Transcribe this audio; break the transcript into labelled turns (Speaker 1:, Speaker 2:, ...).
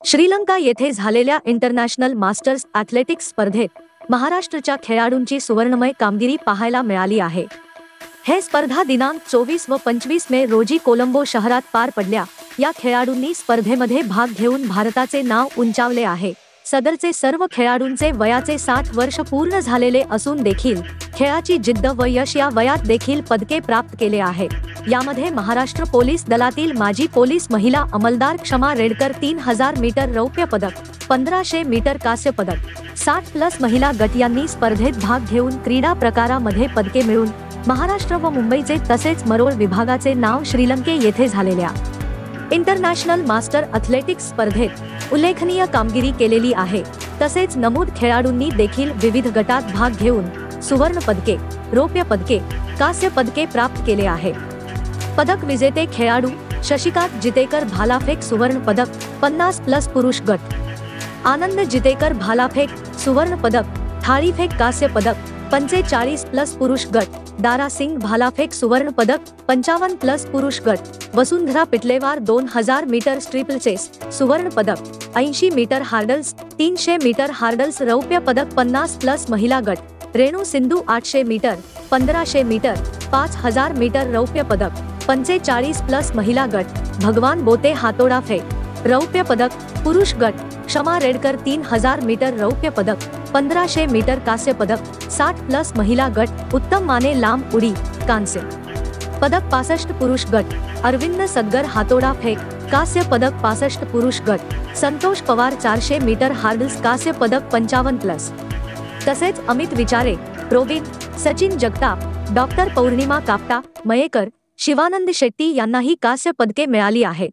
Speaker 1: श्रीलंका येथे झालेल्या international masters athletics स्पर्धेत महाराष्ट्राच्या खेळाडूंची सुवर्णमय कामगिरी पाहायला मिळाली आहे। हे स्पर्धा दिनांक 24 व 25 मे रोजी कोलंबो शहरात पार पडल्या। या खेळाडूंनी स्पर्धेमध्ये भाग घेऊन भारताचे नाव उंचावले आहे। सदरचे सर्व खेळाडूंचे वयाचे 60 वर्ष पूर्ण झालेले असून देखील खेळाची जिद्द व यश या वयात देखील पदके प्राप्त केले आहे। यामध्ये महाराष्ट्र पोलीस दलातील माजी पोलीस महिला अंमलदार क्षमा रेडकर 3000 मीटर रौप्य पदक, 1500 मीटर कांस्य पदक, 60+ महिला गट यांनी स्पर्धेत भाग घेऊन क्रीडा प्रकारामध्ये पदके मिळवून महाराष्ट्र व मुंबईचे तसेच मरोळ विभागाचे नाव श्रीलंके येथे झालेल्या इंटरनॅशनल मास्टर ॲथलेटिक्स स्पर्धेत उल्लेखनीय कामगिरी केलेली आहे। तसेच नमूद खेळाडूंनी देखील विविध गटात भाग घेऊन सुवर्ण पदके, रौप्य पदके, कांस्य पदके प्राप्त केले आहे। पदक विजेते खेळाडू शशिकांत जितेकर भालाफेक सुवर्ण पदक 50+ पुरुष गट, आनंद जितेकर भालाफेक सुवर्ण पदक, थाळीफेक कांस्य पदक 45+ पुरुष गट, दारा सिंग भालाफेक सुवर्ण पदक 55+ पुरुष गट, वसुंधरा पिटलेवार 2000 मीटर स्ट्रिपल चेस सुवर्ण पदक, 80 मीटर हार्डल्स, 300 मीटर हार्डल्स रौप्य पदक, 50+ महिला गट, रेणू सिंधू 800 मीटर, 1500 मीटर, 5000 मीटर रौप्य पदक, 45+ महिला गट, भगवान बोते हातोडा फेक रौप्य पदक, पुरुष गट, क्षमा रेडकर 3000 मीटर रौप्य पदक, 1500 मीटर कांस्य पदक, 60+ महिला गट, उत्तम माने लांब उडी कांस्य पदक, 65 पुरुष गट, अरविंद सदगर हातोडा फेक कांस्य पदक, 65 पुरुष गट, संतोष पवार 400 मीटर हार्डल्स कांस्य पदक 55+, तसेच अमित विचारे, रोबिन, सचिन जगताप, डॉक्टर पौर्णिमा कापटा, मयेकर, शिवानंद शेट्टी यांनाही कांस्य पदके मिळाली आहेत।